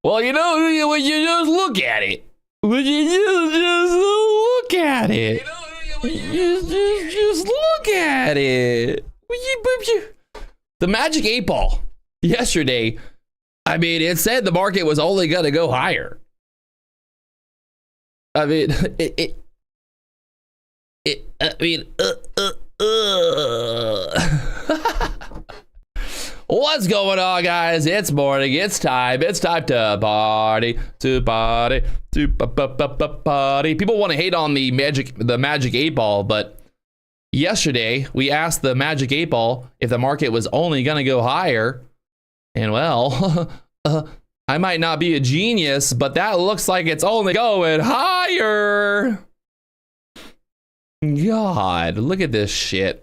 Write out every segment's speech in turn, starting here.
Well, you know, when you just look at it. When you just look at it. Just look at it. The Magic 8 Ball yesterday, I mean, it said the market was only going to go higher. I mean, What's going on, guys? It's morning. It's time. It's time to party, to party, to party. People want to hate on the Magic 8 Ball, but yesterday we asked the Magic 8 Ball if the market was only going to go higher, and well, I might not be a genius, but that looks like it's only going higher. God, look at this shit.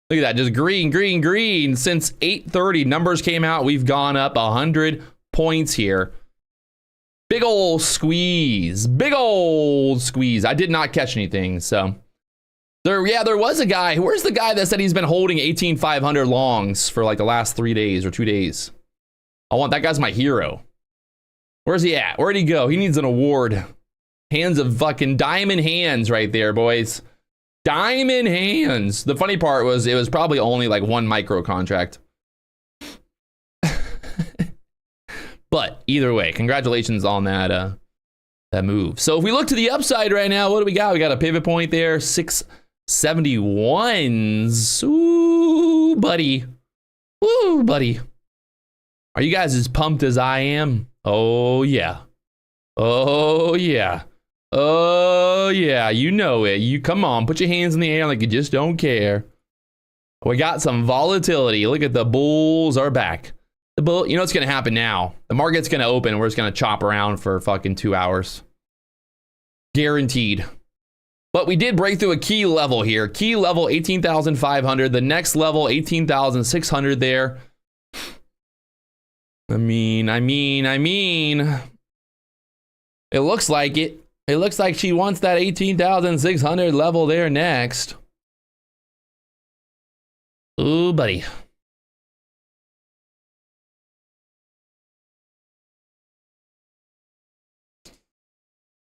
Look at that, just green, green, green. Since 8:30, numbers came out. We've gone up 100 points here. Big old squeeze. Big old squeeze. I did not catch anything, so. There was a guy. Where's the guy that said he's been holding 18,500 longs for like the last 3 days or 2 days? That guy's my hero. Where's he at? Where'd he go? He needs an award. Hands of fucking diamond hands right there, boys. Diamond hands. The funny part was it was probably only like one micro contract. But either way, congratulations on that move. So if we look to the upside right now, what do we got? We got a pivot point there, 671s. Ooh, buddy. Ooh, buddy. Are you guys as pumped as I am? Oh yeah. Oh yeah. Oh yeah, you know it. You come on, put your hands in the air like you just don't care. We got some volatility. Look at the bulls are back. You know what's gonna happen now? The market's gonna open. We're just gonna chop around for fucking 2 hours. Guaranteed. But we did break through a key level here. Key level 18,500. The next level 18,600 there. I mean. It looks like it. It looks like she wants that 18,600 level there next. Ooh, buddy.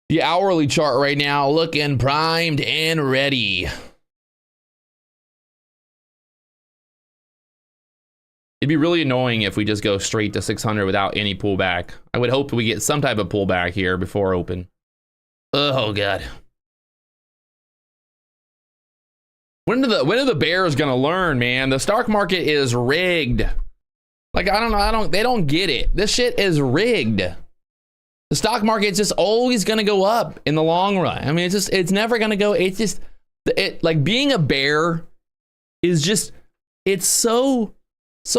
The hourly chart right now looking primed and ready. It'd be really annoying if we just go straight to 600 without any pullback. I would hope we get some type of pullback here before open. Oh God. When are the bears gonna learn, man? The stock market is rigged. Like, I don't know, they don't get it. This shit is rigged. The stock market's just always gonna go up in the long run. I mean, it's never gonna go, like being a bear is just, it's so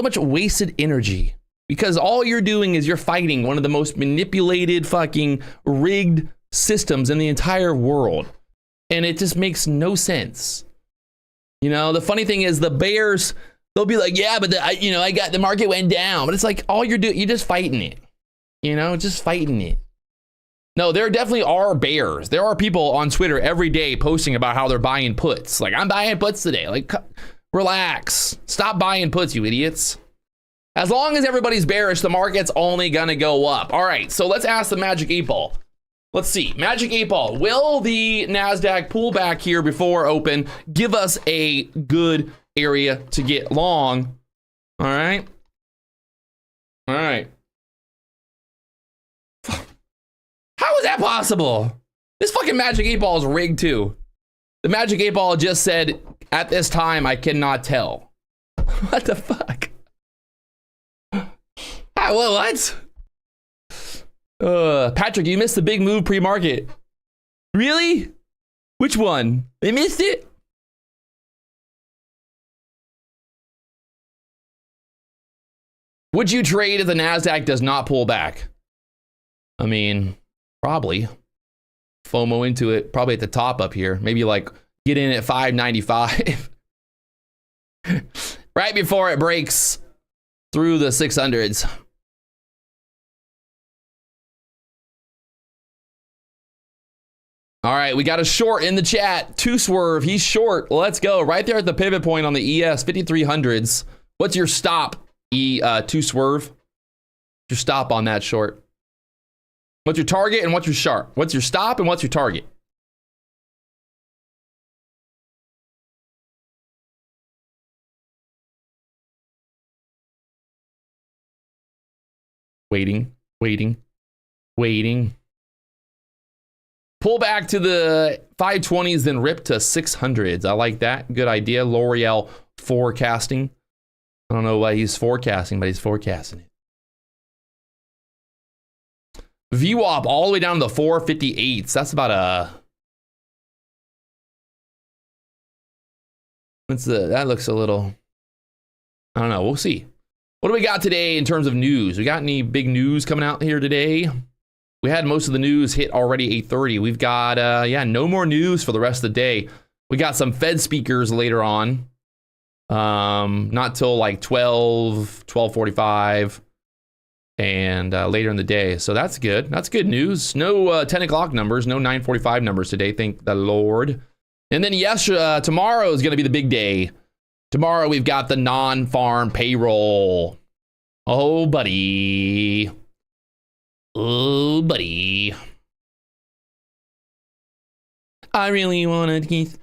much wasted energy because all you're doing is you're fighting one of the most manipulated fucking rigged systems in the entire world, and it just makes no sense. You know, the funny thing is the bears, they'll be like, yeah, but I got the market went down, but it's like all you're doing, you're just fighting it, just fighting it. No, there definitely are bears. There are people on Twitter every day posting about how they're buying puts. Like, I'm buying puts today. Like, relax, stop buying puts, you idiots. As long as everybody's bearish, the market's only gonna go up. All right, so let's ask the Magic 8 Ball. Let's see, Magic 8 Ball, will the NASDAQ pull back here before open give us a good area to get long? All right. All right. How is that possible? This fucking Magic 8 Ball is rigged too. The Magic 8 Ball just said, at this time, I cannot tell. What the fuck? What? Patrick, you missed the big move pre-market. Really? Which one? They missed it? Would you trade if the NASDAQ does not pull back? I mean, probably. FOMO into it, probably at the top up here. Maybe like get in at 595. Right before it breaks through the 600s. All right, we got a short in the chat. 2 Swerve, he's short. Let's go. Right there at the pivot point on the ES 5300s. What's your stop, 2 Swerve? Your stop on that short. What's your target and what's your sharp? What's your stop and what's your target? Waiting, waiting, waiting. Pull back to the 520s, then rip to 600s. I like that. Good idea. L'Oreal forecasting. I don't know why he's forecasting, but he's forecasting it. VWAP all the way down to the 458s. That's about a... that looks a little... I don't know. We'll see. What do we got today in terms of news? We got any big news coming out here today? We had most of the news hit already 8:30. We've got, yeah, no more news for the rest of the day. We got some Fed speakers later on. Not till like 12:45 and later in the day. So that's good. That's good news. No 10 o'clock numbers, no 9:45 numbers today, thank the Lord. And then tomorrow is going to be the big day. Tomorrow we've got the non-farm payroll. Oh, buddy. Oh, buddy. I really want to kiss.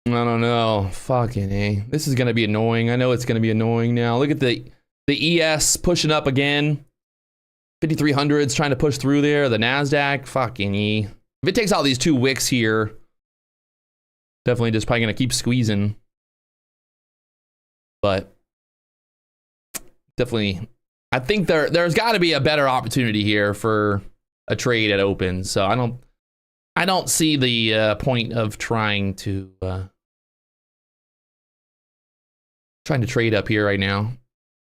I don't know. Fucking A. This is going to be annoying. I know it's going to be annoying now. Look at the ES pushing up again. 5300s trying to push through there. The NASDAQ. Fucking E. If it takes out these two wicks here, definitely just probably going to keep squeezing. But definitely, I think there's got to be a better opportunity here for a trade at open. So I don't see the point of trying to trade up here right now.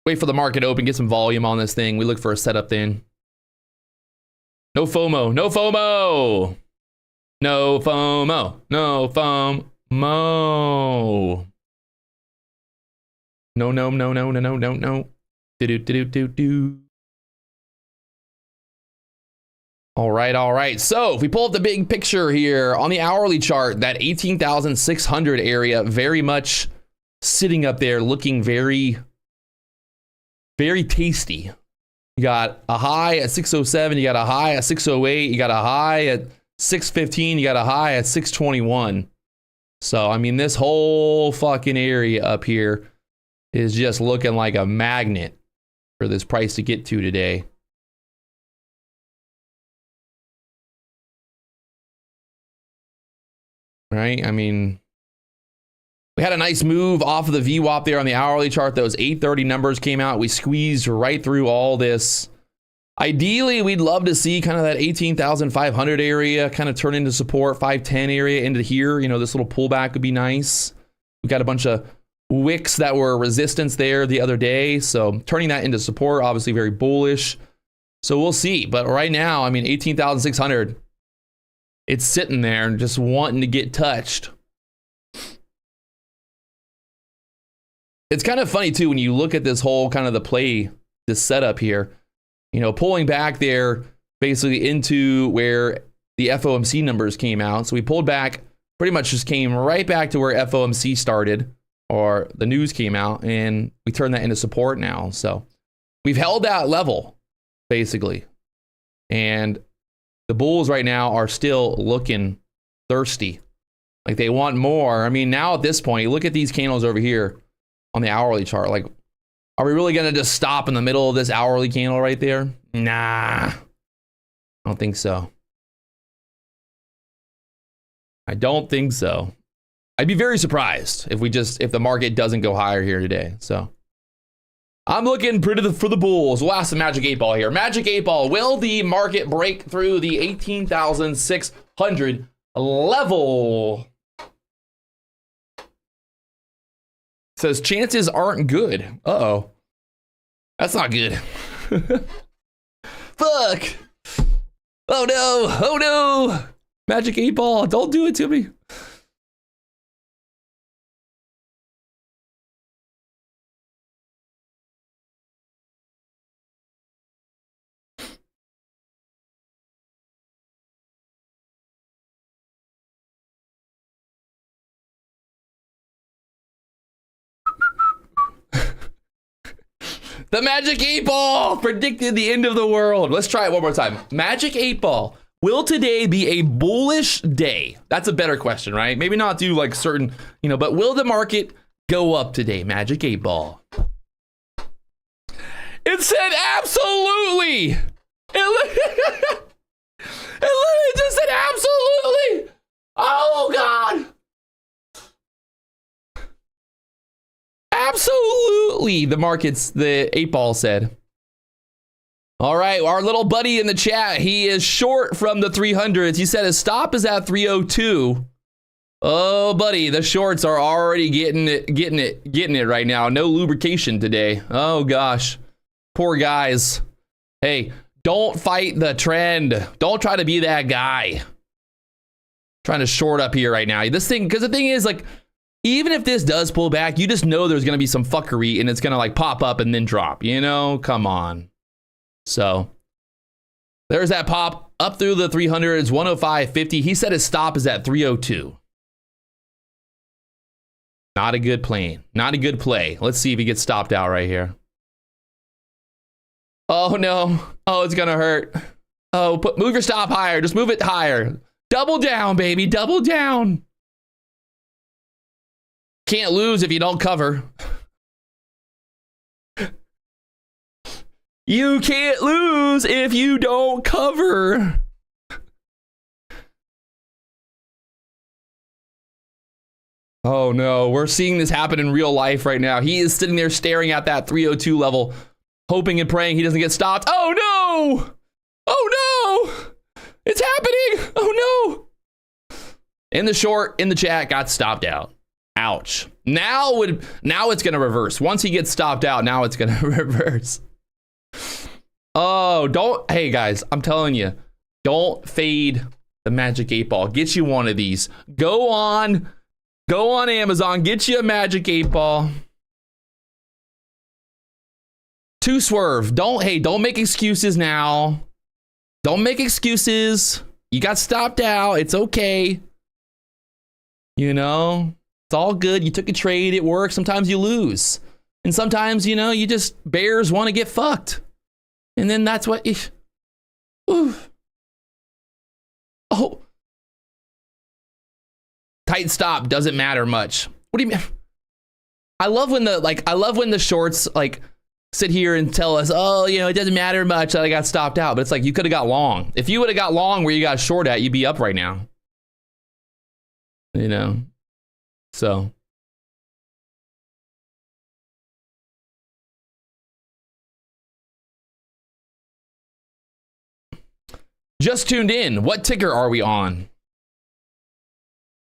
Wait for the market open, get some volume on this thing. We look for a setup then. No FOMO, no FOMO. No FOMO, no FOMO. No, no, no, no, no, no, no, no. Do. All right. So if we pull up the big picture here on the hourly chart, that 18,600 area very much sitting up there looking very, very tasty. You got a high at 607, you got a high at 608, you got a high at 615, you got a high at 621. So, I mean, this whole fucking area up here is just looking like a magnet for this price to get to today. Right? I mean, we had a nice move off of the VWAP there on the hourly chart. Those 830 numbers came out. We squeezed right through all this. Ideally, we'd love to see kind of that 18,500 area kind of turn into support, 510 area into here. You know, this little pullback would be nice. We got a bunch of wicks that were resistance there the other day. So turning that into support, obviously very bullish. So we'll see. But right now, I mean, 18,600, it's sitting there and just wanting to get touched. It's kind of funny too when you look at this whole kind of the play, this setup here, you know, pulling back there basically into where the FOMC numbers came out. So we pulled back, pretty much just came right back to where FOMC started, or the news came out, and we turned that into support now. So we've held that level basically. And the bulls right now are still looking thirsty. Like they want more. I mean, now at this point, you look at these candles over here on the hourly chart. Like, are we really going to just stop in the middle of this hourly candle right there? Nah, I don't think so. I don't think so. I'd be very surprised if the market doesn't go higher here today. So I'm looking for the bulls. We'll ask the Magic 8 Ball here. Magic 8 Ball, will the market break through the 18,600 level? Says chances aren't good. Uh-oh. That's not good. Fuck. Oh no. Oh no. Magic 8 Ball. Don't do it to me. The Magic 8 Ball predicted the end of the world. Let's try it one more time. Magic 8 Ball. Will today be a bullish day? That's a better question, right? Maybe not do like certain, but will the market go up today? Magic 8 Ball. It said absolutely. It literally just said absolutely. Oh, God. Absolutely, the 8 Ball said. All right, our little buddy in the chat, he is short from the 300s. He said his stop is at 302. Oh, buddy, the shorts are already getting it right now. No lubrication today. Oh gosh, poor guys. Hey, don't fight the trend. Don't try to be that guy. Trying to short up here right now. This thing, because the thing is, like, even if this does pull back, you just know there's going to be some fuckery and it's going to like pop up and then drop, come on. So there's that pop up through the 300s, 105.50. He said his stop is at 302. Not a good play. Not a good play. Let's see if he gets stopped out right here. Oh no. Oh, it's going to hurt. Oh, move your stop higher. Just move it higher. Double down, baby. Double down. Can't lose if you don't cover. You can't lose if you don't cover. Oh no, we're seeing this happen in real life right now. He is sitting there staring at that 302 level, hoping and praying he doesn't get stopped. Oh no! Oh no! It's happening! Oh no! In the short, in the chat, got stopped out. Ouch. Now it's going to reverse. Once he gets stopped out, now it's going to reverse. Oh, hey guys, I'm telling you, don't fade the Magic 8 Ball. Get you one of these. Go on Amazon, get you a Magic 8 Ball. Two swerve. Don't make excuses now. Don't make excuses. You got stopped out. It's okay. It's all good. You took a trade. It works. Sometimes you lose. And sometimes, you just bears want to get fucked. And then that's what... Oof. Oh. Tight stop doesn't matter much. What do you mean? I love when the shorts sit here and tell us, oh, it doesn't matter much that I got stopped out. But it's like, you could have got long. If you would have got long where you got short at, you'd be up right now. So just tuned in. What ticker are we on?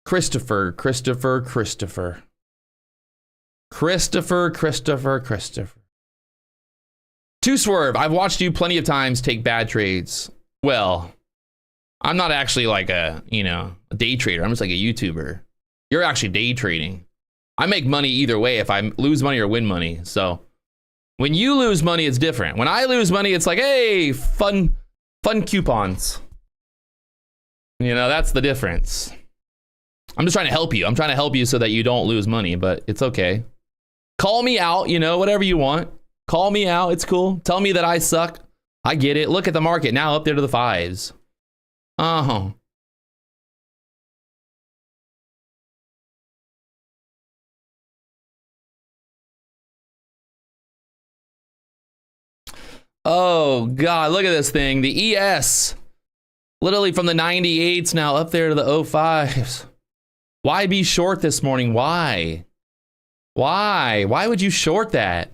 Christopher. Two swerve. I've watched you plenty of times take bad trades. Well, I'm not actually like a day trader. I'm just like a YouTuber. You're actually day trading. I make money either way if I lose money or win money. So when you lose money, it's different. When I lose money, it's like, hey, fun coupons. That's the difference. I'm just trying to help you. I'm trying to help you so that you don't lose money, but it's okay. Call me out, whatever you want. Call me out. It's cool. Tell me that I suck. I get it. Look at the market now up there to the 5s. Uh-huh. Oh, God, look at this thing. The ES, literally from the 98s now up there to the 05s. Why be short this morning? Why? Why would you short that?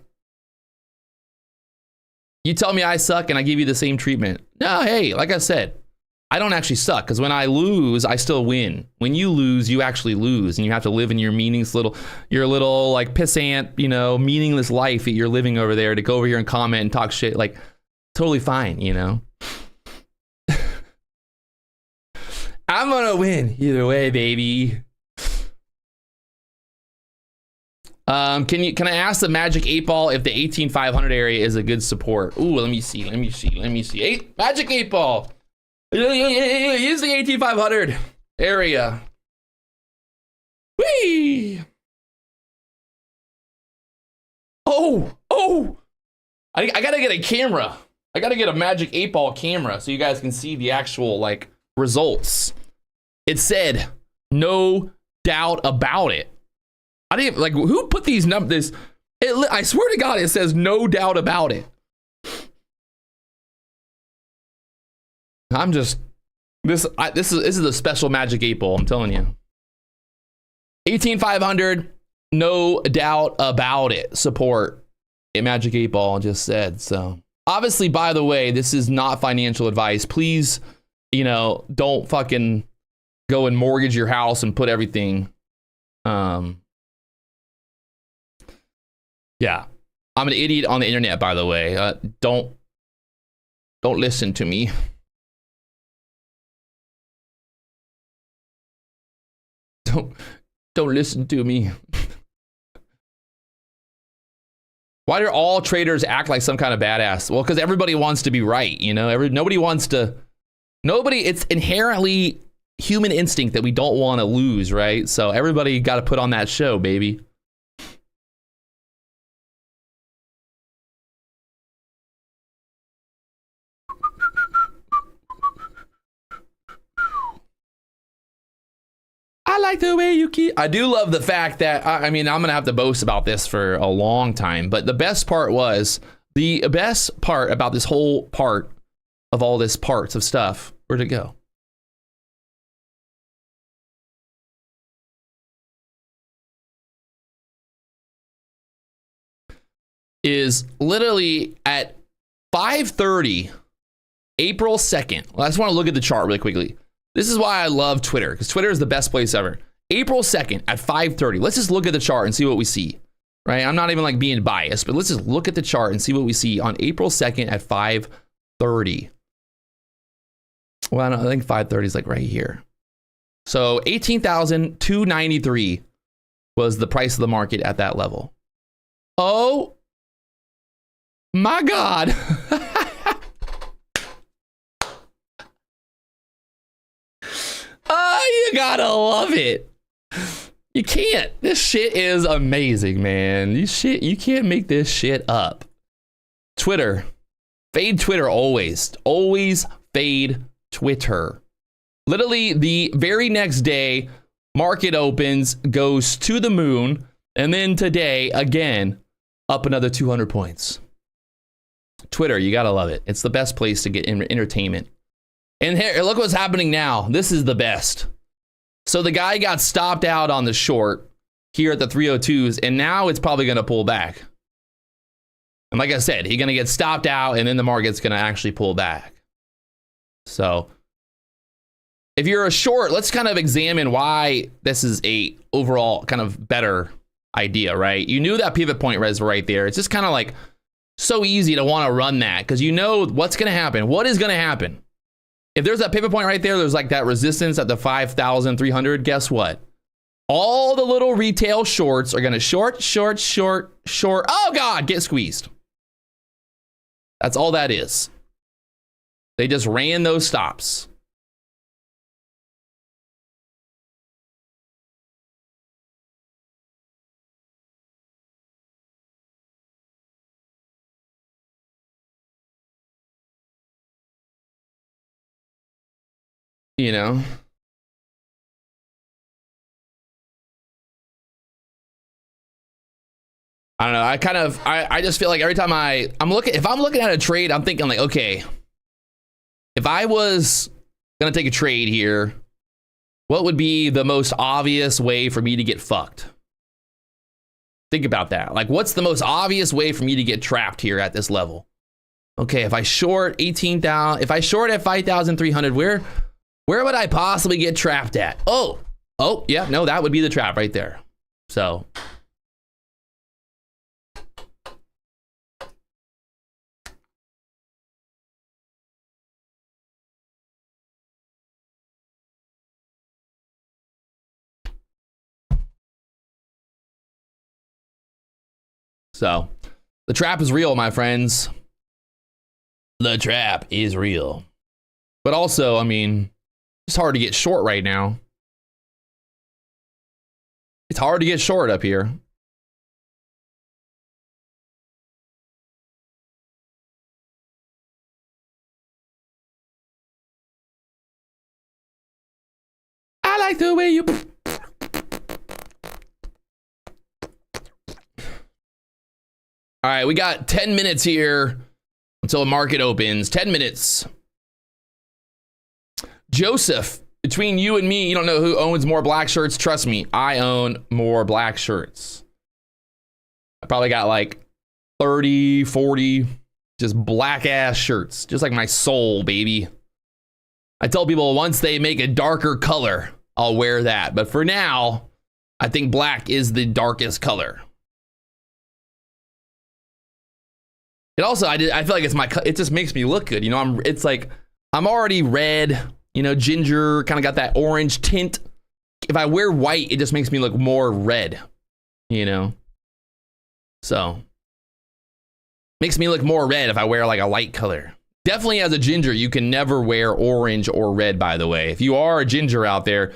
You tell me I suck and I give you the same treatment. No, hey, like I said, I don't actually suck because when I lose, I still win. When you lose, you actually lose and you have to live in your your little like pissant, meaningless life that you're living over there to go over here and comment and talk shit. Like, Totally fine, you know. I'm gonna win either way, baby. Can I ask the Magic 8 Ball if the 18,500 area is a good support? Ooh, let me see. Magic 8 Ball. Use the 18,500 area. Whee! Oh! I gotta get a camera. I gotta get a Magic 8 Ball camera so you guys can see the actual like results. It said no doubt about it. I didn't like who put these numbers. I swear to God, it says no doubt about it. I'm just this is a special Magic 8 Ball. I'm telling you. 18,500, no doubt about it. Support. Magic 8 Ball just said so. Obviously, by the way, this is not financial advice. Please, you know, don't fucking go and mortgage your house and put everything. Yeah, I'm an idiot on the internet, by the way. Don't listen to me. Don't listen to me. Why do all traders act like some kind of badass? Well, because everybody wants to be right, you know. It's inherently human instinct that we don't want to lose, right? So everybody got to put on that show, baby. I like the way you keep. I do love the fact that, I mean, I'm going to have to boast about this for a long time, but the best part about this whole part of all this parts of stuff, where'd it go? Is literally at 5:30, April 2nd. Well, I just want to look at the chart really quickly. This is why I love Twitter, because Twitter is the best place ever. April 2nd at 5:30. Let's just look at the chart and see what we see, right? I'm not even like being biased, but let's just look at the chart and see what we see on April 2nd at 5:30. Well, I think 5:30 is like right here. So 18,293 was the price of the market at that level. Oh my God. Oh, you gotta love it. You can't. This shit is amazing, man. You can't make this shit up. Twitter. Fade Twitter always. Always fade Twitter. Literally the very next day, market opens, goes to the moon, and then today, again, up another 200 points. Twitter, you gotta love it. It's the best place to get entertainment. And here, look what's happening now. This is the best. So the guy got stopped out on the short here at the 302s, and now it's probably going to pull back. And like I said, he's going to get stopped out, and then the market's going to actually pull back. So if you're a short, let's kind of examine why this is a overall kind of better idea, right? You knew that pivot point was right there. It's just kind of like so easy to want to run that because you know what's going to happen. What is going to happen? If there's that pivot point right there, there's like that resistance at the 5,300. Guess what? All the little retail shorts are going to short. Oh God, get squeezed. That's all that is. They just ran those stops. You know, I don't know. I just feel like every time if I'm looking at a trade, I'm thinking like, okay, if I was going to take a trade here, what would be the most obvious way for me to get fucked? Think about that. Like, what's the most obvious way for me to get trapped here at this level? Okay, if I short 18,000, if I short at 5,300, where would I possibly get trapped at? Oh, yeah, no, that would be the trap right there. So So the trap is real, my friends. The trap is real. But also, I mean, it's hard to get short right now. It's hard to get short up here. I like the way you... All right, we got 10 minutes here until the market opens. 10 minutes. Joseph, between you and me, you don't know who owns more black shirts. Trust me, I own more black shirts. I probably got like 30, 40 just black ass shirts, just like my soul, baby. I tell people once they make a darker color, I'll wear that. But for now, I think black is the darkest color. It also, I feel like it's it just makes me look good. You know, it's like, I'm already red, you know, ginger, kind of got that orange tint. If I wear white, it just makes me look more red, you know? So, makes me look more red if I wear like a light color. Definitely as a ginger, you can never wear orange or red, by the way. If you are a ginger out there,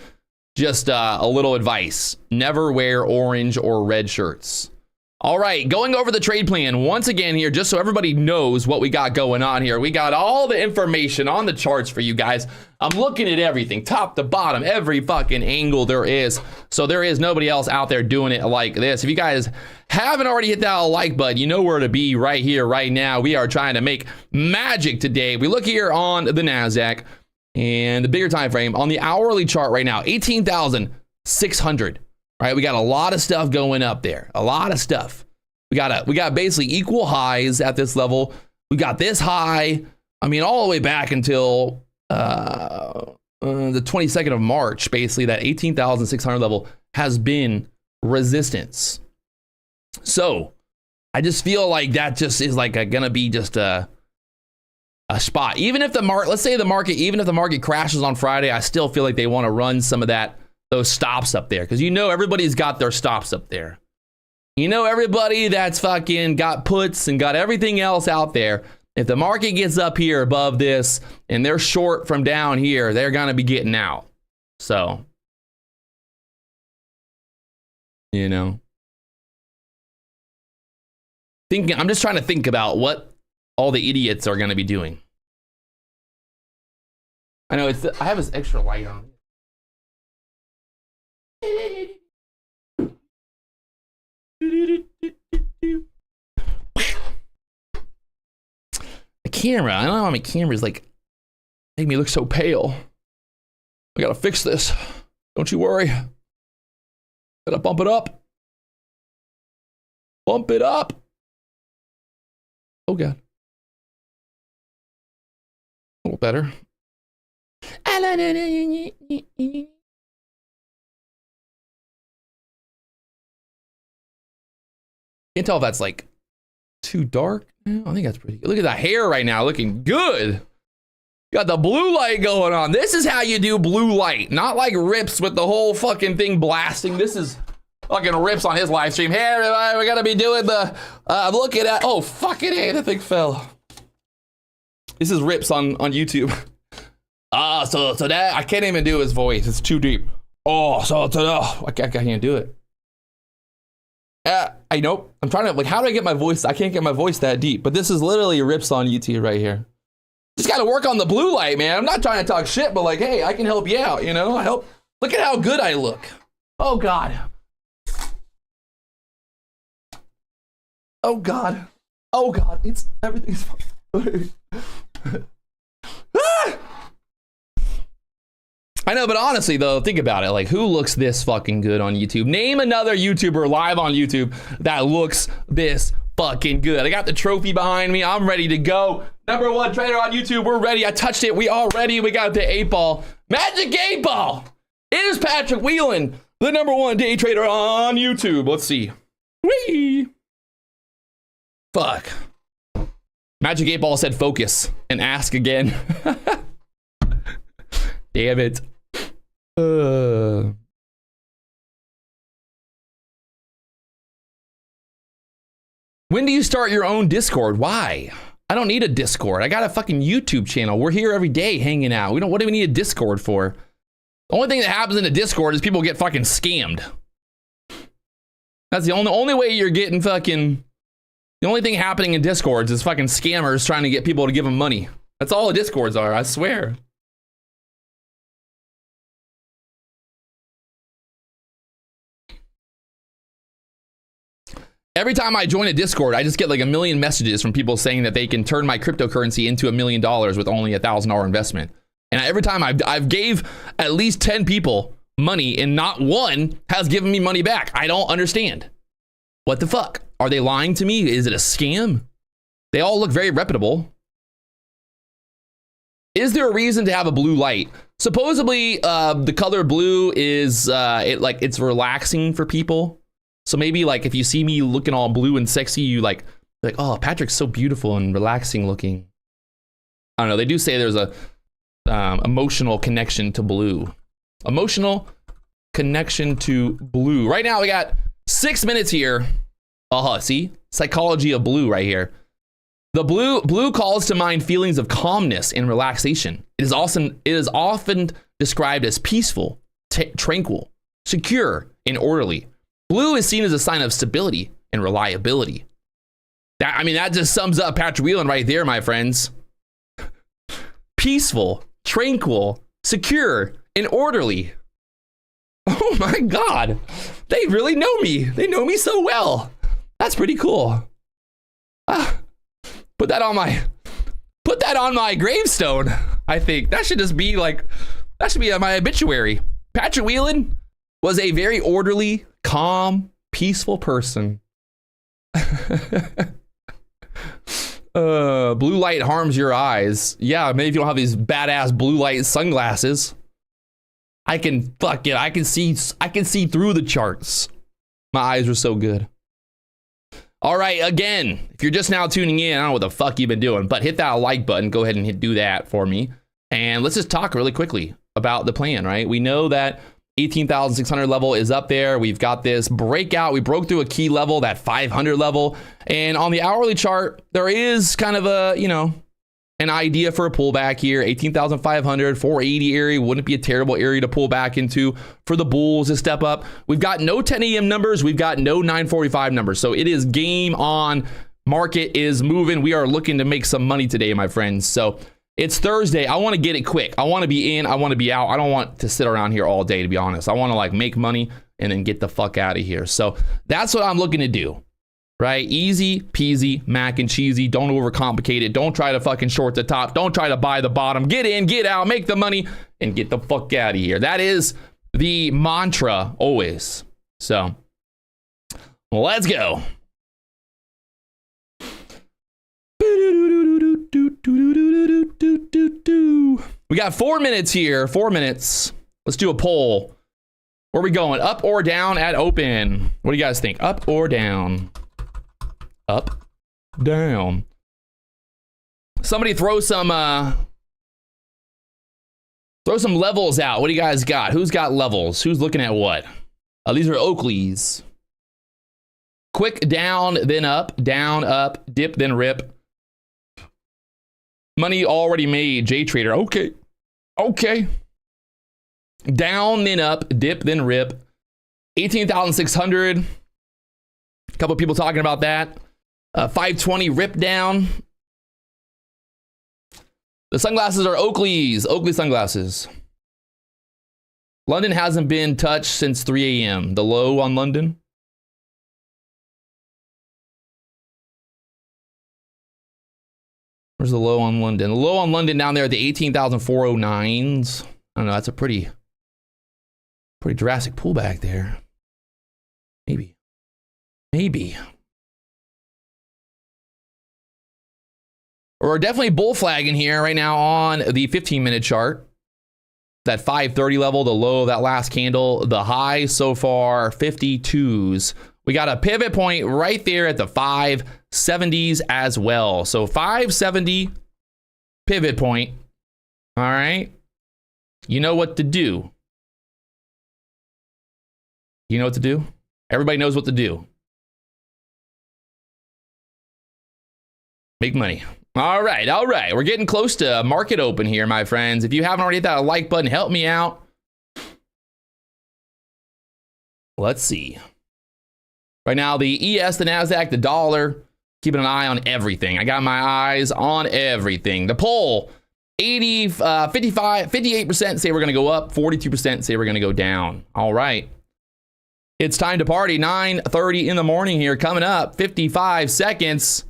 just a little advice. Never wear orange or red shirts. All right, going over the trade plan once again here, just so everybody knows what we got going on here. We got all the information on the charts for you guys. I'm looking at everything, top to bottom, every fucking angle there is. So there is nobody else out there doing it like this. If you guys haven't already hit that like button, you know where to be right here, right now. We are trying to make magic today. We look here on the NASDAQ and the bigger time frame on the hourly chart right now, 18,600. Right, we got a lot of stuff going up there. A lot of stuff. We got basically equal highs at this level. We got this high. I mean, all the way back until the 22nd of March. Basically, that 18,600 level has been resistance. So I just feel like that just is like gonna be just a spot. Even if the market, let's say the market, even if the market crashes on Friday, I still feel like they want to run some of those stops up there, because you know everybody's got their stops up there. You know everybody that's fucking got puts and got everything else out there. If the market gets up here above this and they're short from down here, they're gonna be getting out. So, you know, I'm just trying to think about what all the idiots are gonna be doing. I know I have this extra light on. The camera, I don't know why my camera's like make me look so pale. I gotta fix this. Don't you worry. Gotta bump it up. Bump it up. Oh god. A little better. Can't tell if that's like too dark. I think that's pretty good. Look at the hair right now, looking good. Got the blue light going on. This is how you do blue light, not like Rips with the whole fucking thing blasting. This is fucking Rips on his live stream. Hey everybody, we gotta be doing the looking at. Oh fucking hey, the thing fell. This is Rips on YouTube. So that I can't even do his voice. It's too deep. I can't do it. I know. I'm trying to, like, how do I get my voice? I can't get my voice that deep, but this is literally Rips on YouTube right here. Just got to work on the blue light, man. I'm not trying to talk shit, but like, hey, I can help you out, you know? Look at how good I look. Oh, God. Oh, God. Oh, God. Everything's fine. I know, but honestly, though, think about it. Like, who looks this fucking good on YouTube? Name another YouTuber live on YouTube that looks this fucking good. I got the trophy behind me. I'm ready to go. #1 trader on YouTube. We're ready. I touched it. We all ready. We got the 8-ball. Magic 8-ball. It is Patrick Wieland, the #1 day trader on YouTube. Let's see. Whee! Fuck. Magic 8-ball said focus and ask again. Damn it. When do you start your own Discord? Why? I don't need a Discord. I got a fucking YouTube channel. We're here every day hanging out. What do we need a Discord for? The only thing that happens in a Discord is people get fucking scammed. That's the only way you're getting fucking... The only thing happening in Discords is fucking scammers trying to get people to give them money. That's all the Discords are, I swear. Every time I join a Discord, I just get like 1 million messages from people saying that they can turn my cryptocurrency into $1 million with only a $1,000 investment. And every time I've gave at least 10 people money and not one has given me money back. I don't understand. What the fuck? Are they lying to me? Is it a scam? They all look very reputable. Is there a reason to have a blue light? Supposedly, the color blue is it's relaxing for people. So maybe like if you see me looking all blue and sexy, you like, oh, Patrick's so beautiful and relaxing looking. I don't know. They do say there's a emotional connection to blue. Emotional connection to blue. Right now we got 6 minutes here. See? Psychology of blue right here. The blue calls to mind feelings of calmness and relaxation. It is often described as peaceful, tranquil, secure, and orderly. Blue is seen as a sign of stability and reliability. That just sums up Patrick Wieland right there, my friends. Peaceful, tranquil, secure, and orderly. Oh my God. They really know me. They know me so well. That's pretty cool. Put that on my gravestone. I think that should just be that should be my obituary. Patrick Wieland was a very orderly, calm, peaceful person. Blue light harms your eyes. Yeah, maybe if you don't have these badass blue light sunglasses. I can see through the charts. My eyes are so good. All right, again, if you're just now tuning in, I don't know what the fuck you've been doing, but hit that like button. Go ahead and do that for me. And let's just talk really quickly about the plan, right? We know that 18,600 level is up there. We've got this breakout. We broke through a key level, that 500 level. And on the hourly chart, there is kind of an idea for a pullback here. 18,500, 480 area wouldn't be a terrible area to pull back into for the bulls to step up. We've got no 10 a.m. numbers. We've got no 945 numbers. So it is game on. Market is moving. We are looking to make some money today, my friends. So it's Thursday. I want to get it quick. I want to be in. I want to be out. I don't want to sit around here all day, to be honest. I want to make money and then get the fuck out of here. So that's what I'm looking to do. Right? Easy peasy, mac and cheesy. Don't overcomplicate it. Don't try to fucking short the top. Don't try to buy the bottom. Get in, get out, make the money, and get the fuck out of here. That is the mantra always. So let's go. We got 4 minutes here. 4 minutes. Let's do a poll. Where are we going? Up or down at open? What do you guys think? Up or down? Up, down. Somebody throw some levels out. What do you guys got? Who's got levels? Who's looking at what? These are Oakleys. Quick down, then up, dip, then rip. Money already made, JTrader. Okay. Down, then up, dip, then rip. 18,600. A couple of people talking about that. 520 rip down. The sunglasses are Oakley's. Oakley sunglasses. London hasn't been touched since 3 a.m. The low on London. Where's the low on London? The low on London down there at the 18,409s. I don't know. That's a pretty drastic pullback there. Maybe. We're definitely bull flagging here right now on the 15-minute chart. That 530 level, the low of that last candle, the high so far 52s. We got a pivot point right there at the 570s as well. So 570 pivot point. All right. You know what to do. You know what to do? Everybody knows what to do. Make money. All right, all right. We're getting close to market open here, my friends. If you haven't already hit that like button, help me out. Let's see. Right now, the ES, the NASDAQ, the dollar, keeping an eye on everything. I got my eyes on everything. The poll, 58% say we're going to go up, 42% say we're going to go down. All right. It's time to party. 9:30 in the morning here, coming up. 55 seconds.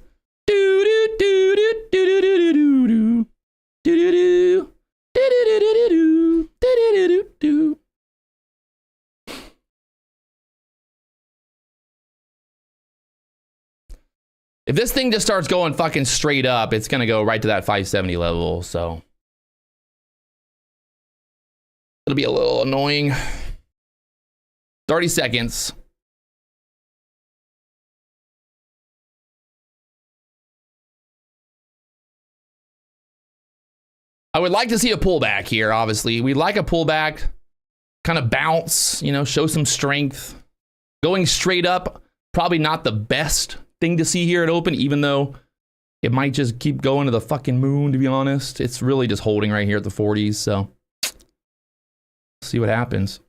If this thing just starts going fucking straight up, it's going to go right to that 570 level. So it'll be a little annoying. 30 seconds. I would like to see a pullback here, obviously. We'd like a pullback, kind of bounce, you know, show some strength. Going straight up, probably not the best thing to see here at open, even though it might just keep going to the fucking moon, to be honest. It's really just holding right here at the 40s, so see what happens.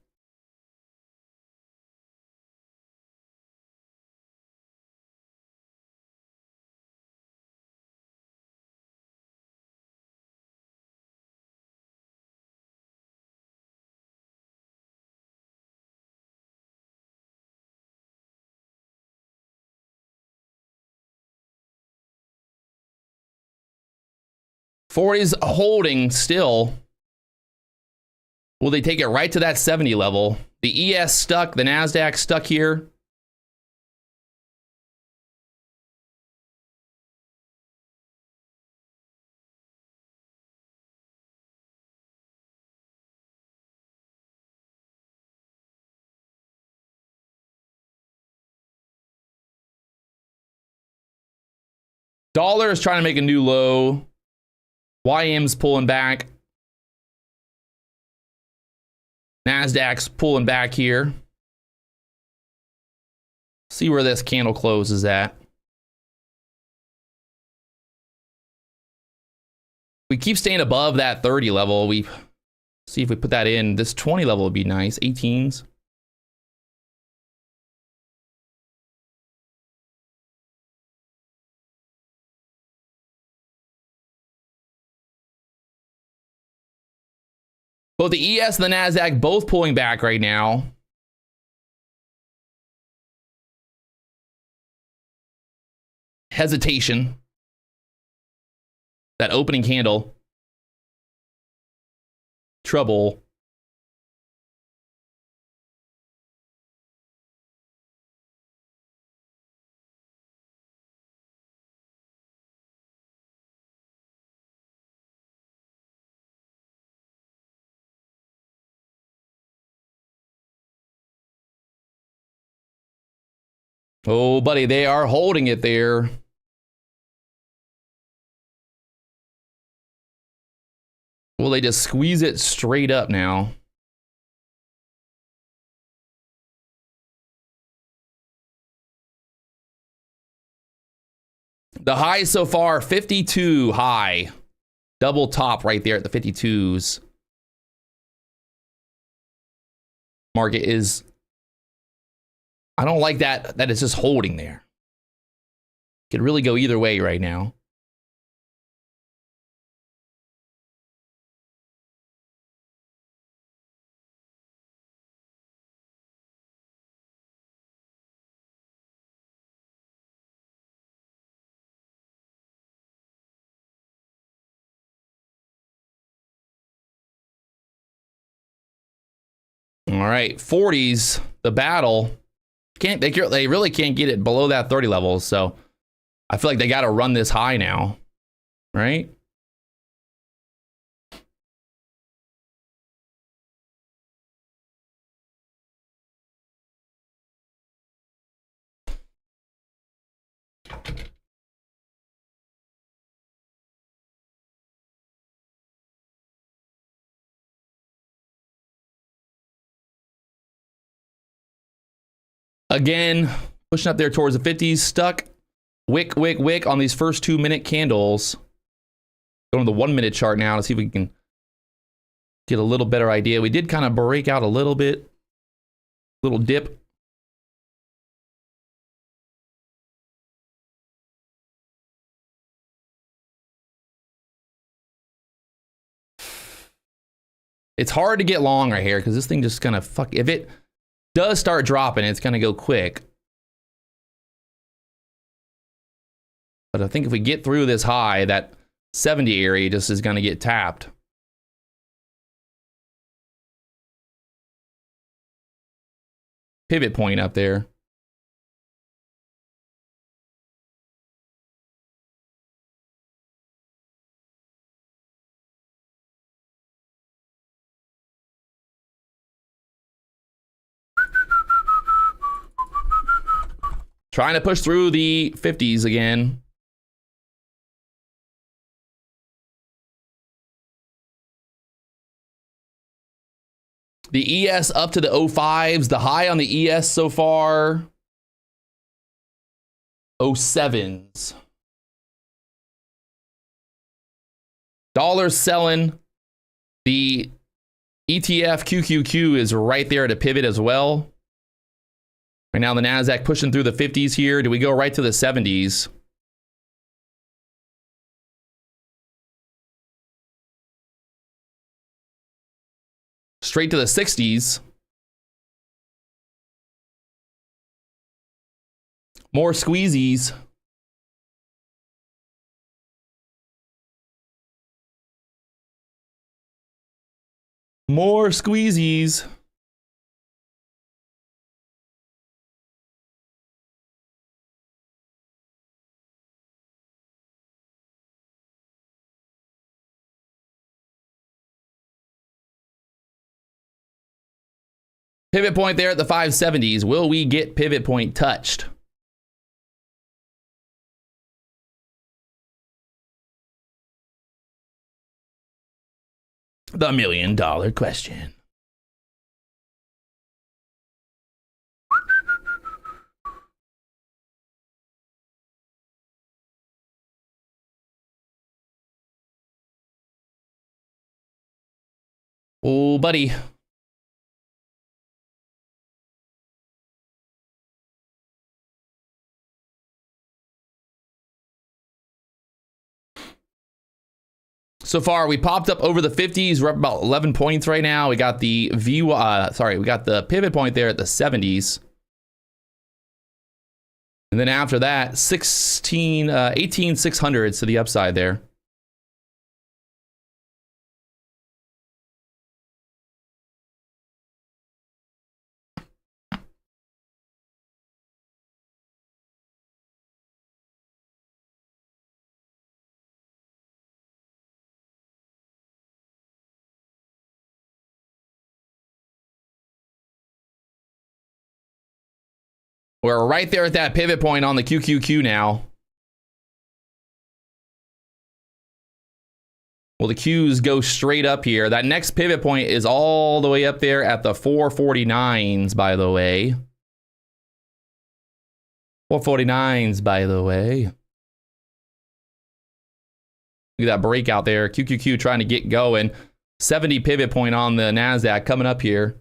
Forty's holding still. Will they take it right to that 70 level? The ES stuck, the NASDAQ stuck here. Dollar is trying to make a new low. YM's pulling back. NASDAQ's pulling back here. See where this candle closes at. We keep staying above that 30 level. We see if we put that in. This 20 level would be nice. 18s. Both the ES and the NASDAQ both pulling back right now. Hesitation. That opening candle. Trouble. Oh, buddy, they are holding it there. Will they just squeeze it straight up now? The high so far, 52 high. Double top right there at the 52s. Market is... I don't like that it's just holding there. Could really go either way right now. All right, 40s, the battle. They really can't get it below that 30 level, so I feel like they got to run this high now, right? Again, pushing up there towards the 50s, stuck. wick on these first 2 minute candles. Going to the 1 minute chart now to see if we can get a little better idea. We did kind of break out a little bit, little dip. It's hard to get long right here because this thing just gonna fuck. If it does start dropping, it's gonna go quick. But I think if we get through this high, that 70 area just is gonna get tapped. Pivot point up there. Trying to push through the 50s again. The ES up to the 05s. The high on the ES so far, 07s. Dollars selling. The ETF QQQ is right there at a pivot as well. Right now the NASDAQ pushing through the 50s here. Do we go right to the 70s? Straight to the 60s. More squeezies. More squeezies. Pivot point there at the 570s. Will we get pivot point touched? The $1 million question. Oh, buddy. So far, we popped up over the 50s. We're up about 11 points right now. We got the we got the pivot point there at the 70s. And then after that, 18,600s to the upside there. We're right there at that pivot point on the QQQ now. Well, the Qs go straight up here. That next pivot point is all the way up there at the 449s, by the way. 449s, by the way. Look at that breakout there. QQQ trying to get going. 70 pivot point on the NASDAQ coming up here.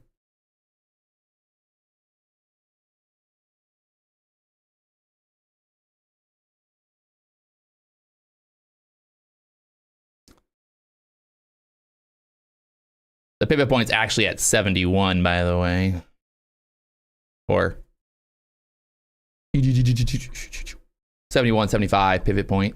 The pivot point's actually at 71, by the way. Or 71, 75 pivot point.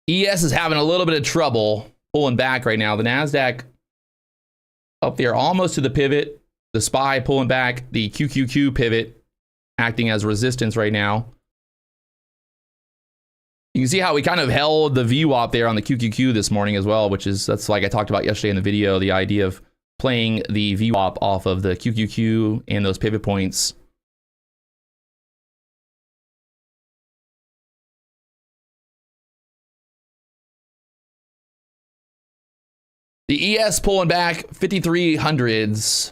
ES is having a little bit of trouble pulling back right now. The NASDAQ up there almost to the pivot. The SPY pulling back, the QQQ pivot acting as resistance right now. You can see how we kind of held the VWAP there on the QQQ this morning as well, that's like I talked about yesterday in the video, the idea of playing the VWAP off of the QQQ and those pivot points. The ES pulling back 5300s.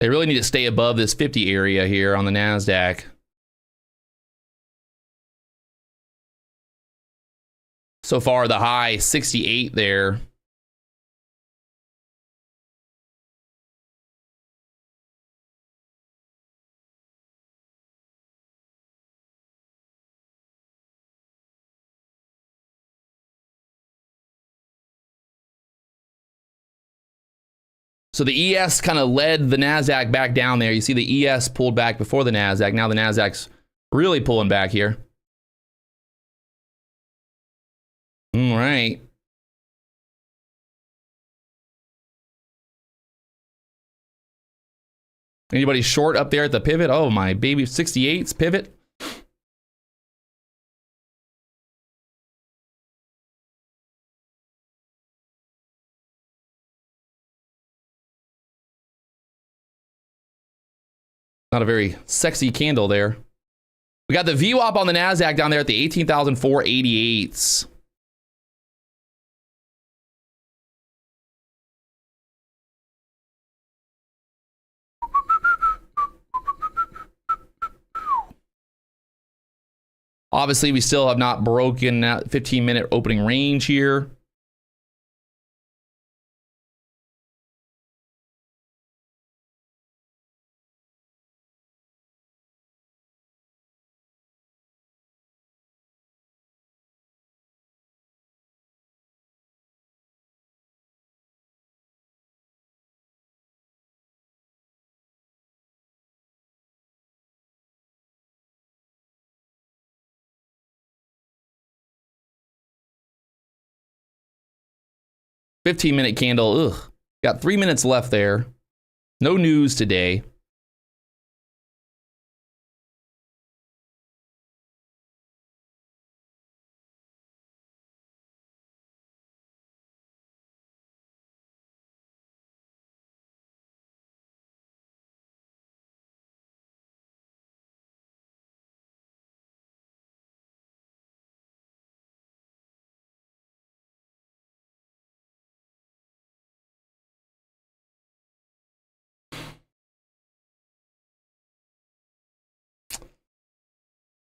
They really need to stay above this 50 area here on the NASDAQ. So far, the high 68 there. So the ES kind of led the NASDAQ back down there. You see the ES pulled back before the NASDAQ. Now the NASDAQ's really pulling back here. All right. Anybody short up there at the pivot? Oh, my baby 68's pivot. Not a very sexy candle there. We got the VWAP on the NASDAQ down there at the 18,488s. Obviously, we still have not broken that 15-minute opening range here. $15-minute candle. Ugh. Got 3 minutes left there. No news today.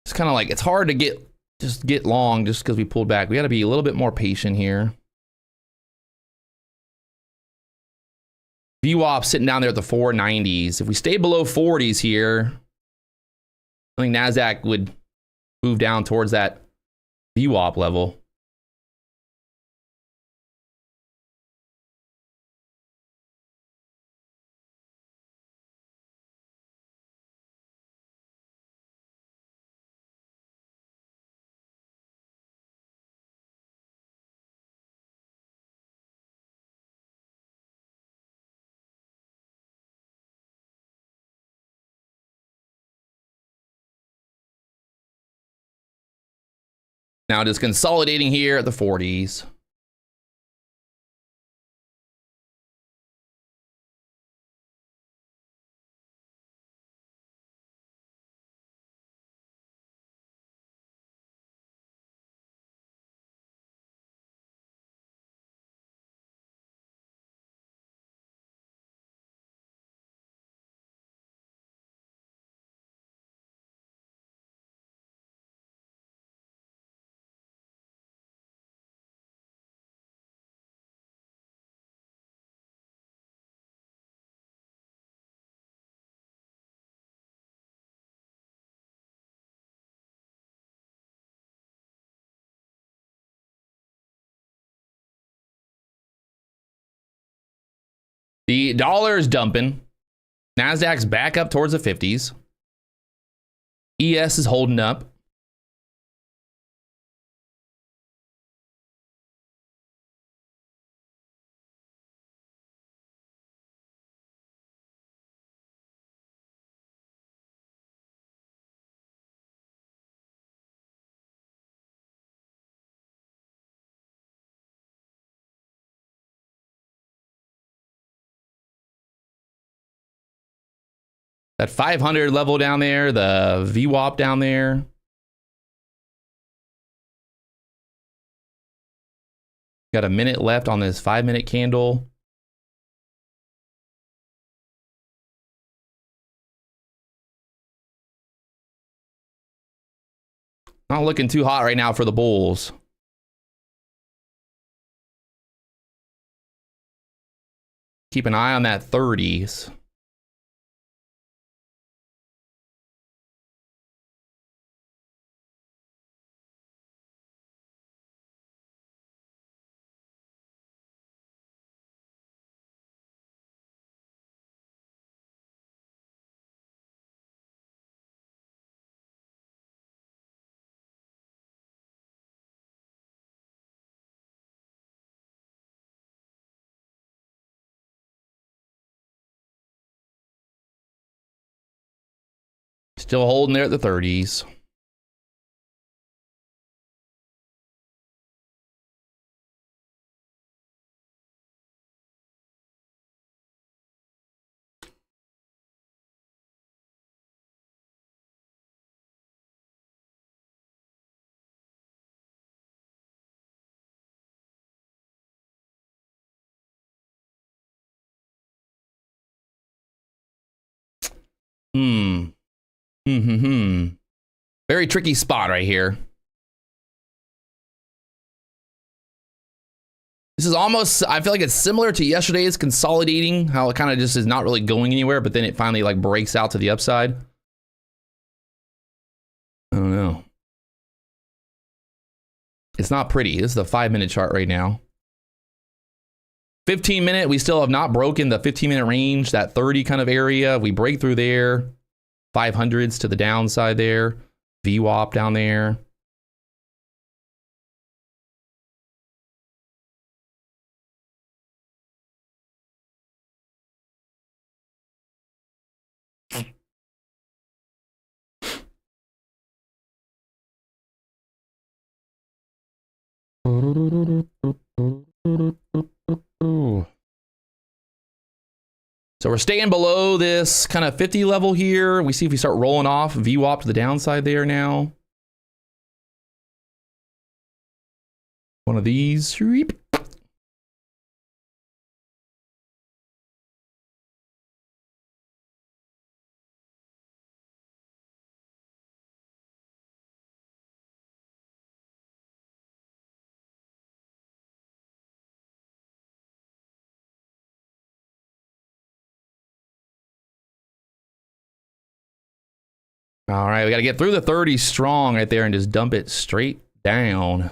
It's kind of like, it's hard to get long just because we pulled back. We got to be a little bit more patient here. VWAP sitting down there at the 490s. If we stay below 40s here, I think NASDAQ would move down towards that VWAP level. Now just consolidating here at the 40s. The dollar is dumping. NASDAQ's back up towards the 50s. ES is holding up. That 500 level down there, the VWAP down there. Got a minute left on this 5-minute candle. Not looking too hot right now for the bulls. Keep an eye on that 30s. Still holding there at the 30s. Very tricky spot right here. This is almost, I feel like it's similar to yesterday's consolidating, how it kind of just is not really going anywhere, but then it finally like breaks out to the upside. I don't know. It's not pretty. This is the 5-minute chart right now. 15-minute, we still have not broken the 15-minute range, that 30 kind of area. We break through there. 500s to the downside there. VWAP down there. So we're staying below this kind of 50 level here. We see if we start rolling off VWAP to the downside there now. One of these. All right, we got to get through the 30 strong right there and just dump it straight down.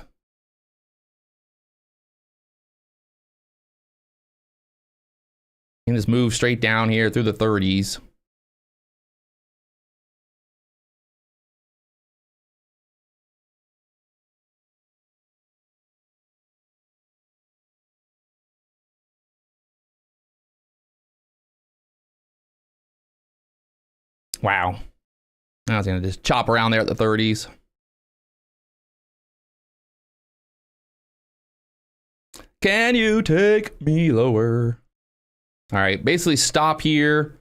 And just move straight down here through the 30s. Wow. I was going to just chop around there at the 30s. Can you take me lower? All right, basically stop here,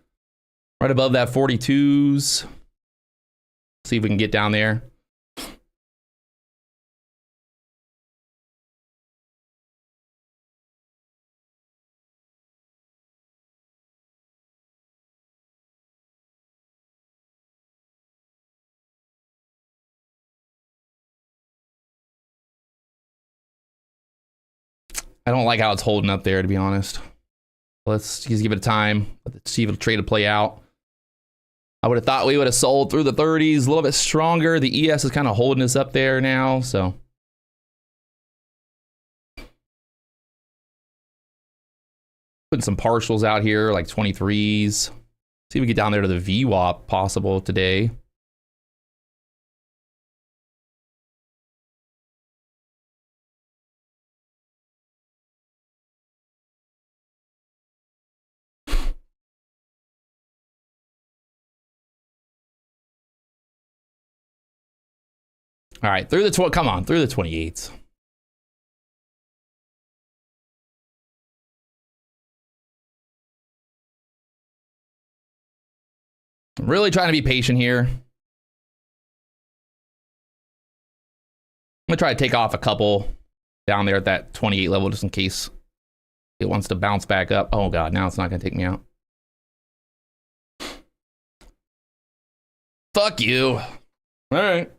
right above that 42s. See if we can get down there. I don't like how it's holding up there, to be honest. Let's just give it a time. Let's see if it'll trade to play out. I would have thought we would have sold through the 30s, a little bit stronger. The ES is kind of holding us up there now, so. Putting some partials out here, like 23s. See if we get down there to the VWAP possible today. All right, through the come on, through the 28s. I'm really trying to be patient here. I'm gonna try to take off a couple down there at that 28 level just in case it wants to bounce back up. Oh god, now it's not gonna take me out. Fuck you. All right.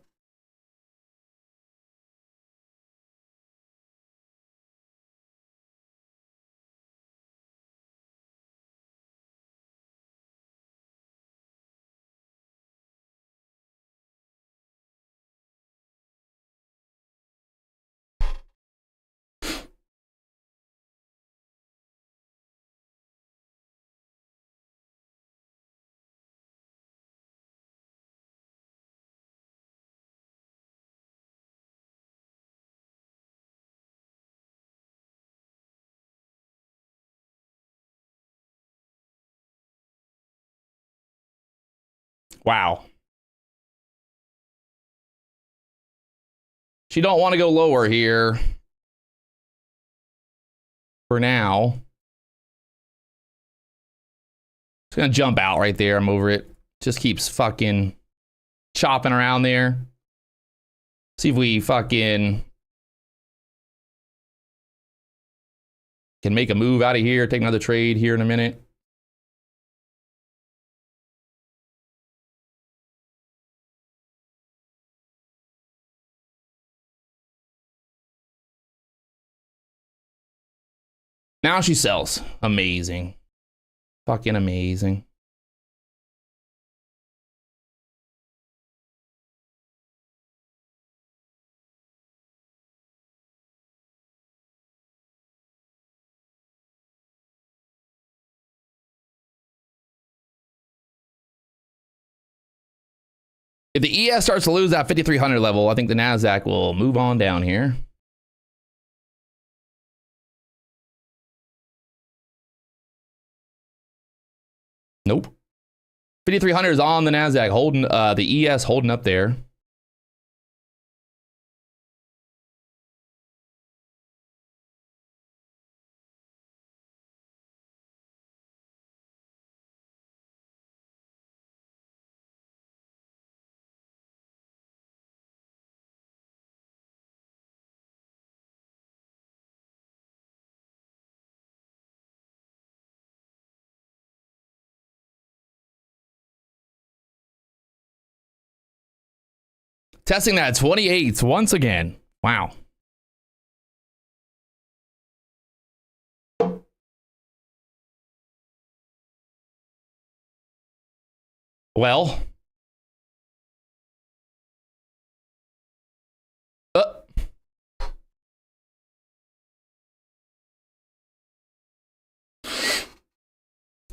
Wow. She don't want to go lower here. For now. It's gonna jump out right there. I'm over it. Just keeps fucking chopping around there. See if we fucking can make a move out of here. Take another trade here in a minute. Now she sells. Amazing. Fucking amazing. If the ES starts to lose that 5,300 level, I think the NASDAQ will move on down here. Nope. 5,300 is on the NASDAQ, holding the ES holding up there. Testing that 28 once again. Wow. Well.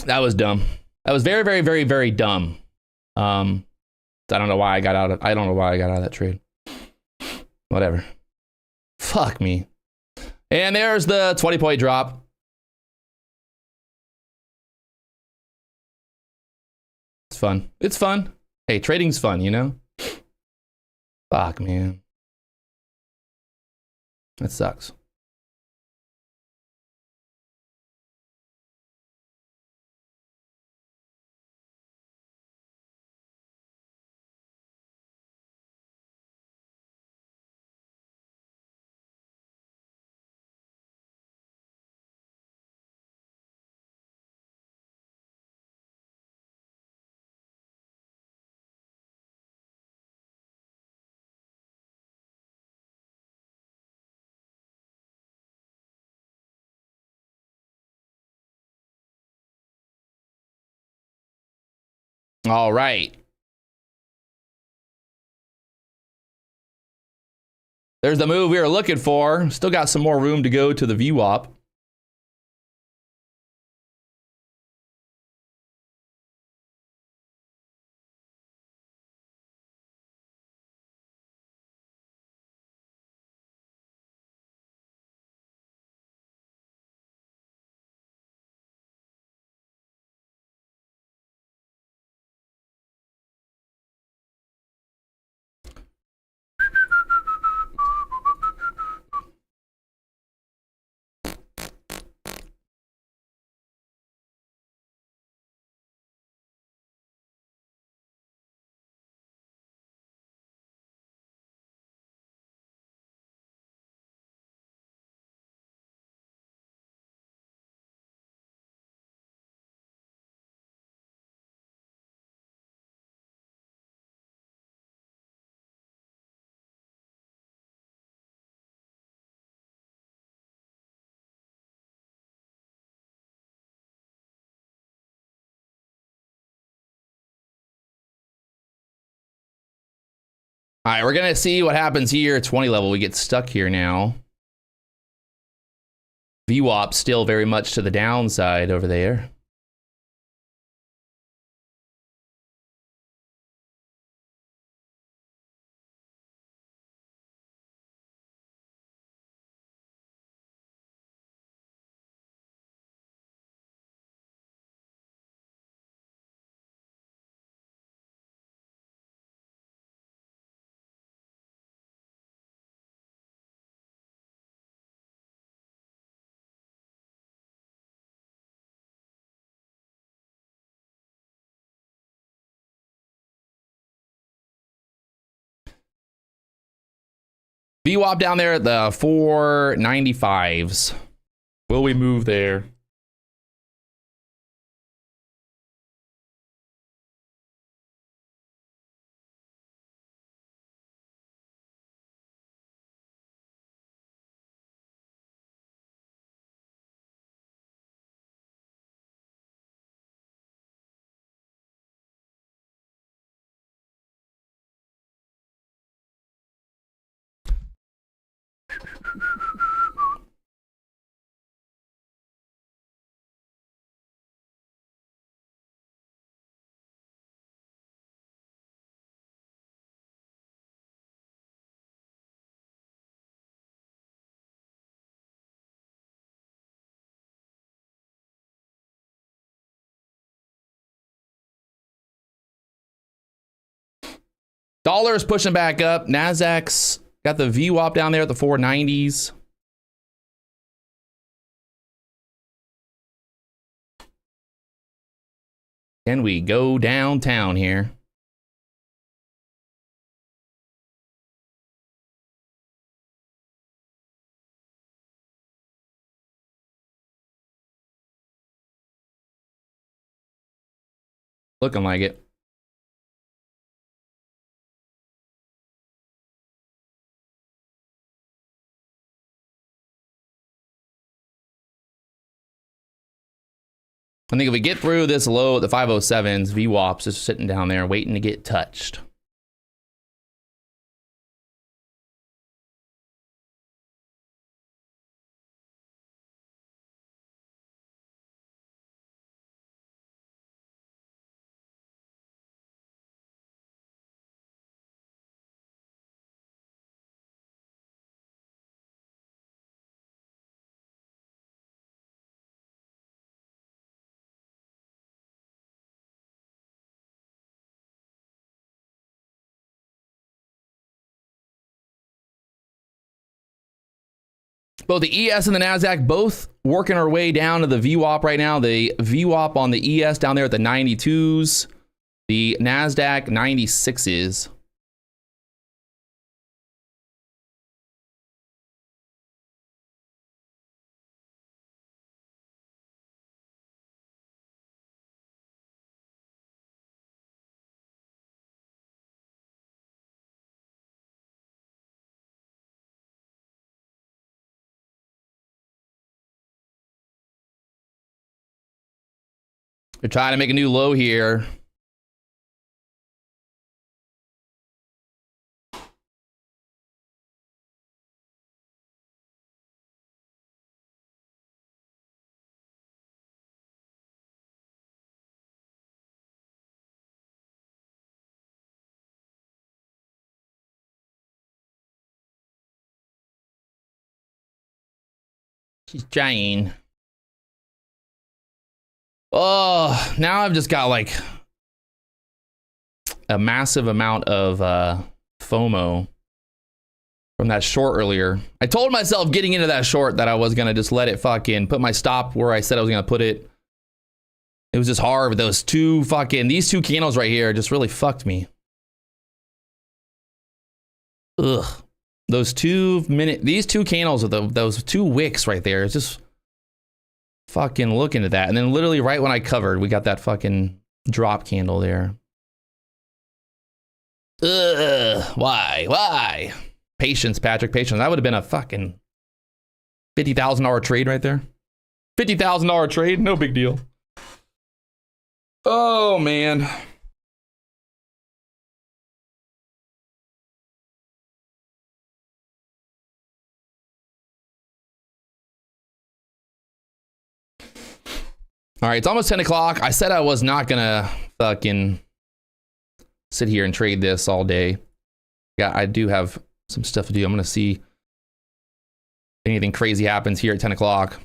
That was dumb. That was very, very, very, very dumb. I don't know why I got out of that trade. Whatever. Fuck me. And there's the 20-point drop. It's fun. It's fun. Hey, trading's fun, you know? Fuck, man. That sucks. All right. There's the move we were looking for. Still got some more room to go to the VWAP. All right, we're gonna see what happens here. 20 level, we get stuck here now. VWAP still very much to the downside over there. VWAP down there at the 495s. Will we move there? Dollar's pushing back up. Nasdaq's got the VWAP down there at the 490s. Can we go downtown here? Looking like it. I think if we get through this low at the 507s, VWAP's just sitting down there waiting to get touched. Both the ES and the NASDAQ both working our way down to the VWAP right now. The VWAP on the ES down there at the 92s. The NASDAQ 96s. They're trying to make a new low here. She's trying. Oh, now I've just got like a massive amount of FOMO from that short earlier. I told myself getting into that short that I was going to just let it fucking put my stop where I said I was going to put it. It was just hard with those two fucking, these two candles right here just really fucked me. Ugh. Those 2 minute, these two candles with those two wicks right there. It's just fucking look into that. And then literally right when I covered, we got that fucking drop candle there. Ugh. Why? Patience, Patrick, patience. That would have been a fucking $50,000 trade right there. $50,000 trade, no big deal. Oh, man. All right, it's almost 10 o'clock. I said I was not gonna fucking sit here and trade this all day. Yeah, I do have some stuff to do. I'm gonna see if anything crazy happens here at 10 o'clock.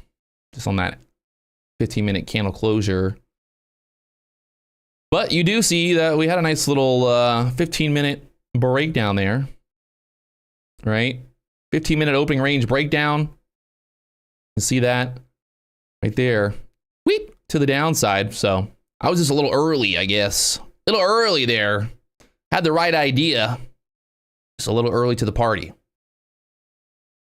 Just on that 15-minute candle closure. But you do see that we had a nice little 15-minute breakdown there. Right? 15-minute opening range breakdown. You can see that right there. Weep to the downside. So I was just a little early, I guess. A little early there. Had the right idea. Just a little early to the party.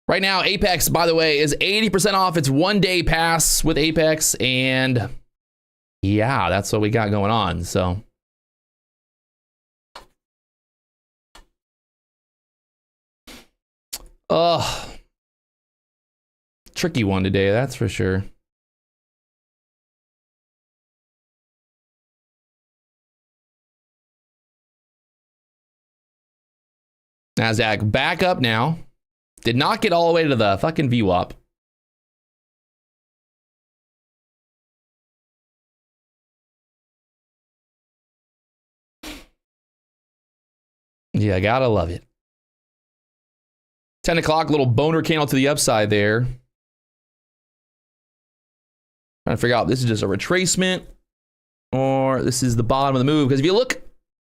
Right now, Apex, by the way, is 80% off its one-day pass with Apex. And yeah, that's what we got going on. So tricky one today, that's for sure. NASDAQ back up now. Did not get all the way to the fucking VWAP. Yeah, gotta love it. 10 o'clock, little boner candle to the upside there. Trying to figure out, this is just a retracement or this is the bottom of the move. Because if you look,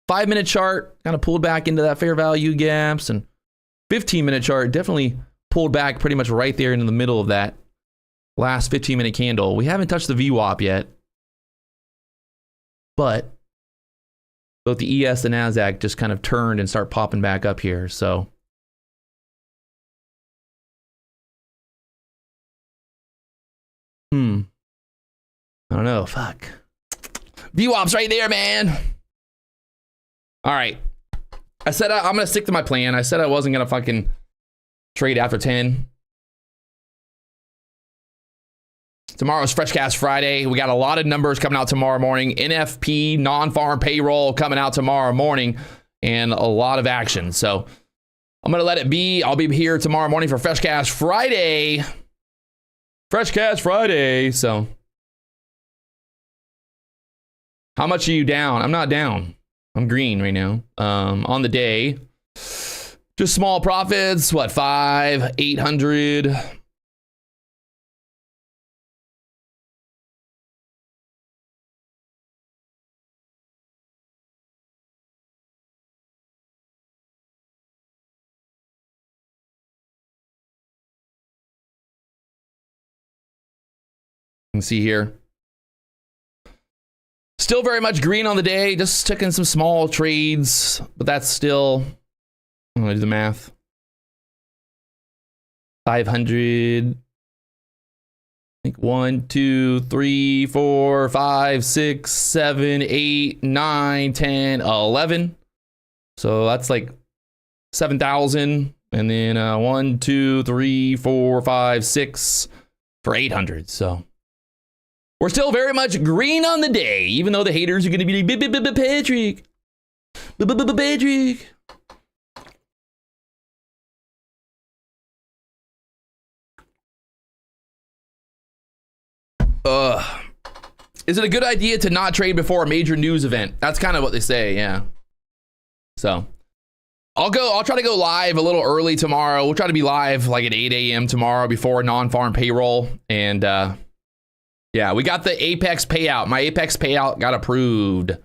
5-minute chart kind of pulled back into that fair value gaps, and 15-minute chart definitely pulled back pretty much right there into the middle of that last 15-minute candle. We haven't touched the VWAP yet, but both the ES and NASDAQ just kind of turned and start popping back up here. So I don't know. Fuck. VWAP's right there, man. All right. I said I'm going to stick to my plan. I said I wasn't going to fucking trade after 10. Tomorrow's Freshcast Friday. We got a lot of numbers coming out tomorrow morning. NFP, non-farm payroll coming out tomorrow morning, and a lot of action. So I'm going to let it be. I'll be here tomorrow morning for Freshcast Friday. Freshcast Friday. So how much are you down? I'm not down. I'm green right now. On the day, just small profits. What, 500, 800? You can see here. Still very much green on the day. Just took in some small trades, but that's still, I'm gonna do the math. 500. I think 1, 2, 3, 4, 5, 6, 7, 8, 9, 10, 11. So that's like 7,000. And then 1, 2, 3, 4, 5, 6 for 800. So we're still very much green on the day, even though the haters are going to be like, Patrick. Patrick. Is it a good idea to not trade before a major news event? That's kind of what they say, yeah. So I'll try to go live a little early tomorrow. We'll try to be live like at 8 a.m. tomorrow before non-farm payroll. And yeah, we got the Apex payout. My Apex payout got approved.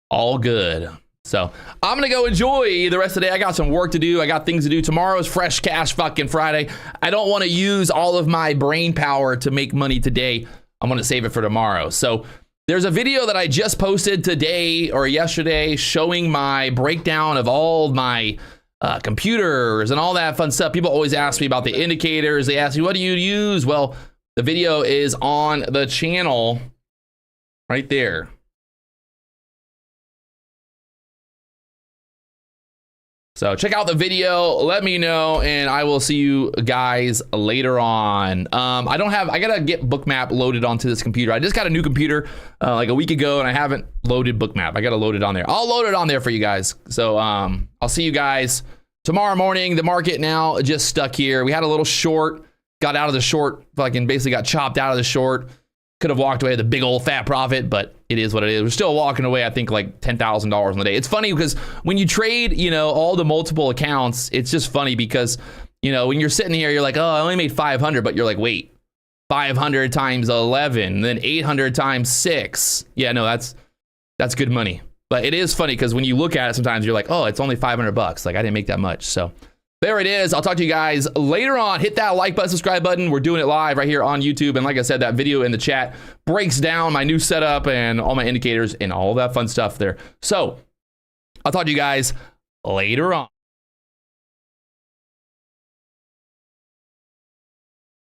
All good. So I'm going to go enjoy the rest of the day. I got some work to do. I got things to do. Tomorrow's Fresh Cash fucking Friday. I don't want to use all of my brain power to make money today. I'm going to save it for tomorrow. So there's a video that I just posted today or yesterday showing my breakdown of all my computers and all that fun stuff. People always ask me about the indicators. They ask me, what do you use? Well, the video is on the channel right there. So check out the video, let me know, and I will see you guys later on. I gotta get Bookmap loaded onto this computer. I just got a new computer like a week ago, and I haven't loaded Bookmap. I gotta load it on there. I'll load it on there for you guys. So I'll see you guys tomorrow morning. The market now just stuck here. We had a little short, got out of the short, fucking basically got chopped out of the short. Could have walked away with a big old fat profit, but it is what it is. We're still walking away, I think, like $10,000 on the day. It's funny because when you trade, you know, all the multiple accounts, it's just funny because, you know, when you're sitting here, you're like, oh, I only made 500, but you're like, wait, 500 times 11, then 800 times 6. Yeah, no, that's good money. But it is funny because when you look at it, sometimes you're like, oh, it's only $500. Like, I didn't make that much. So there it is. I'll talk to you guys later on. Hit that like button, subscribe button. We're doing it live right here on YouTube. And like I said, that video in the chat breaks down my new setup and all my indicators and all that fun stuff there. So I'll talk to you guys later on.